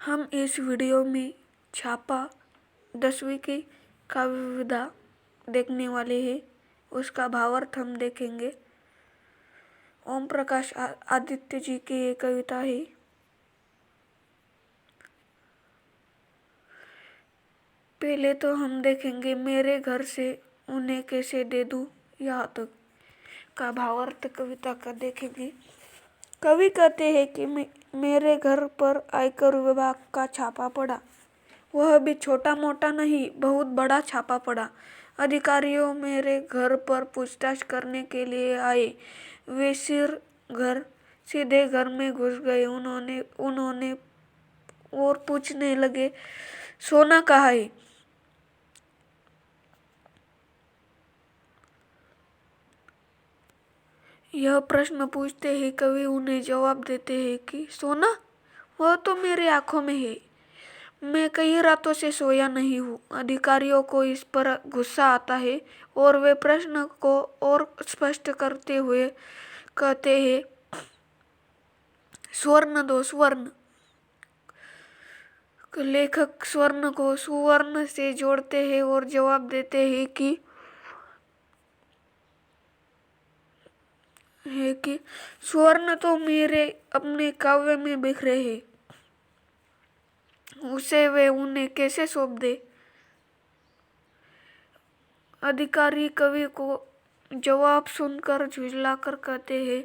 हम इस वीडियो में छापा 10वीं की काव्य विधा देखने वाले हैं। उसका भावार्थ हम देखेंगे। ओम प्रकाश आदित्य जी की ये कविता है। पहले तो हम देखेंगे मेरे घर से उन्हें कैसे दे दूं, यहाँ तक का भावार्थ कविता का देखेंगे। कवि कहते हैं कि मेरे घर पर आयकर विभाग का छापा पड़ा। वह भी छोटा मोटा नहीं, बहुत बड़ा छापा पड़ा। अधिकारियों मेरे घर पर पूछताछ करने के लिए आए। वे सीधे घर में घुस गए। उन्होंने और पूछने लगे, सोना कहाँ है? यह प्रश्न पूछते ही कवि उन्हें जवाब देते हैं कि सोना, वह तो मेरे आंखों में है। मैं कई रातों से सोया नहीं हूँ। अधिकारियों को इस पर गुस्सा आता है और वे प्रश्न को और स्पष्ट करते हुए कहते हैं, स्वर्ण दो स्वर्ण। लेखक स्वर्ण को सुवर्ण से जोड़ते हैं और जवाब देते हैं कि स्वर्ण तो मेरे अपने काव्य में बिखरे हैं, उसे वे उन्हें कैसे सौंप दे। अधिकारी कवि को जवाब सुनकर झुंझलाकर कहते हैं,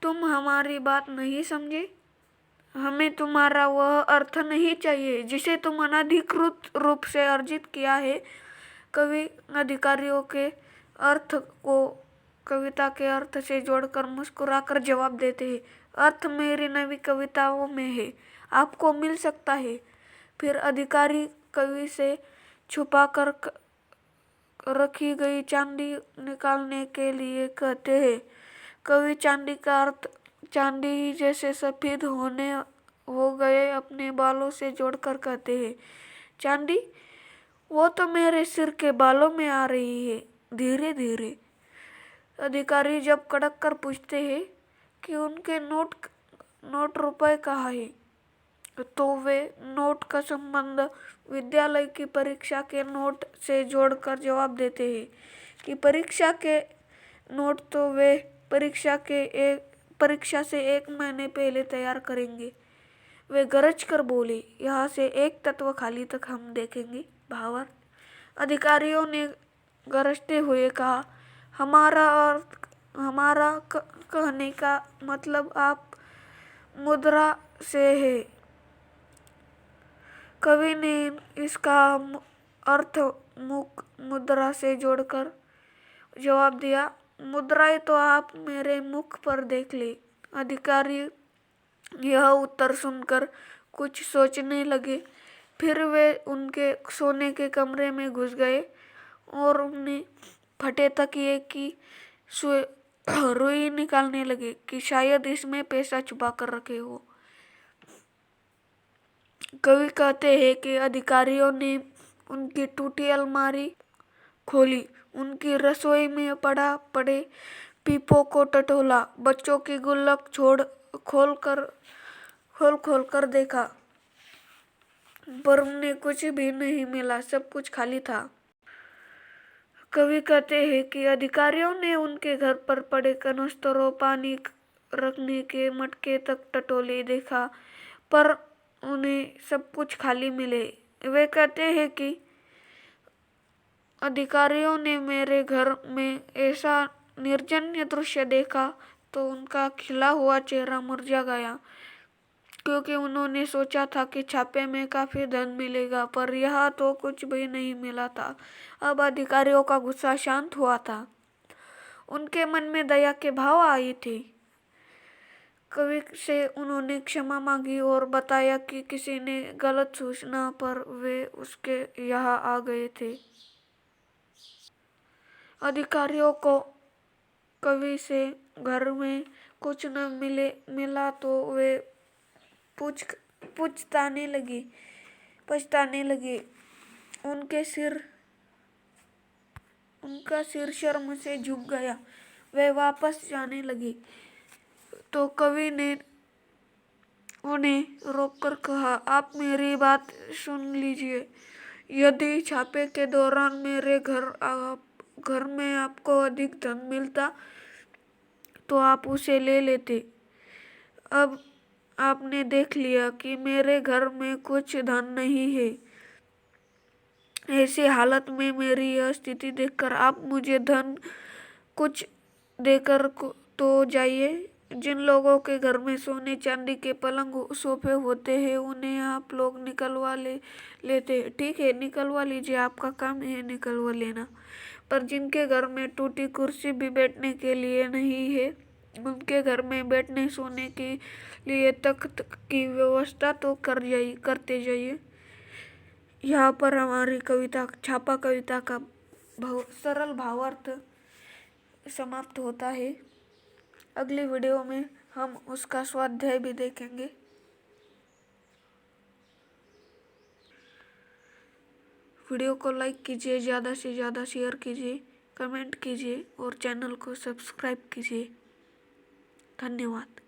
तुम हमारी बात नहीं समझे। हमें तुम्हारा वह अर्थ नहीं चाहिए जिसे तुम अनधिकृत रूप से अर्जित किया है। कवि अधिकारियों के अर्थ को कविता के अर्थ से जोड़कर मुस्कुराकर जवाब देते हैं, अर्थ मेरी नवी कविताओं में है, आपको मिल सकता है। फिर अधिकारी कवि से छुपाकर रखी गई चांदी निकालने के लिए कहते हैं। कवि चांदी का अर्थ चांदी ही जैसे सफेद हो गए अपने बालों से जोड़कर कहते हैं, चांदी वो तो मेरे सिर के बालों में आ रही है, धीरे धीरे। अधिकारी जब कड़क कर पूछते हैं कि उनके नोट रुपए कहाँ है, तो वे नोट का संबंध विद्यालय की परीक्षा के नोट से जोड़कर जवाब देते हैं कि परीक्षा के नोट तो वे परीक्षा से 1 महीने पहले तैयार करेंगे। वे गरज कर बोले। यहाँ से एक तत्व खाली तक हम देखेंगे। भावार्थ, अधिकारियों ने गरजते हुए कहा, हमारा कहने का मतलब आप मुद्रा से है। कवि ने इसका अर्थ मुद्रा से जोड़कर जवाब दिया, मुद्राएं तो आप मेरे मुख पर देख ले। अधिकारी यह उत्तर सुनकर कुछ सोचने लगे। फिर वे उनके सोने के कमरे में घुस गए और उन्हें फटे तकिए की रुई निकालने लगे कि शायद इसमें पैसा छुपा कर रखे हो। कवि कहते हैं कि अधिकारियों ने उनकी टूटी अलमारी खोली, उनकी रसोई में पड़े पीपों को टटोला, बच्चों की गुल्लक खोल खोल कर देखा, पर उन्हें कुछ भी नहीं मिला, सब कुछ खाली था। कवि कहते हैं कि अधिकारियों ने उनके घर पर पड़े कनस्तरों, पानी रखने के मटके तक टटोले देखा, पर उन्हें सब कुछ खाली मिले। वे कहते हैं कि अधिकारियों ने मेरे घर में ऐसा निर्जन दृश्य देखा तो उनका खिला हुआ चेहरा मुरझा गया, क्योंकि उन्होंने सोचा था कि छापे में काफी धन मिलेगा, पर यहाँ तो कुछ भी नहीं मिला था। अब अधिकारियों का गुस्सा शांत हुआ था। उनके मन में दया के भाव आए थे। कवि से उन्होंने क्षमा मांगी और बताया कि किसी ने गलत सूचना पर वे उसके यहाँ आ गए थे। अधिकारियों को कवि से घर में कुछ न मिला तो वे पछताने लगे। उनका सिर शर्म से झुक गया। वे वापस जाने लगे तो कवि ने उन्हें रोककर कहा, आप मेरी बात सुन लीजिए। यदि छापे के दौरान मेरे घर में आपको अधिक धन मिलता तो आप उसे ले लेते। अब आपने देख लिया कि मेरे घर में कुछ धन नहीं है। ऐसी हालत में मेरी यह स्थिति देखकर आप मुझे धन कुछ देकर तो जाइए। जिन लोगों के घर में सोने चांदी के पलंग सोफे होते हैं उन्हें आप लोग निकलवा लेते। ठीक है, निकलवा लीजिए, आपका काम है निकलवा लेना। पर जिनके घर में टूटी कुर्सी भी बैठने के लिए नहीं है, उनके घर में बैठने सोने के लिए तख्त की व्यवस्था तो करते जाइए। यहाँ पर हमारी कविता छापा कविता का सरल भावार्थ समाप्त होता है। अगली वीडियो में हम उसका स्वाध्याय भी देखेंगे। वीडियो को लाइक कीजिए, ज़्यादा से ज़्यादा शेयर कीजिए, कमेंट कीजिए और चैनल को सब्सक्राइब कीजिए। धन्यवाद।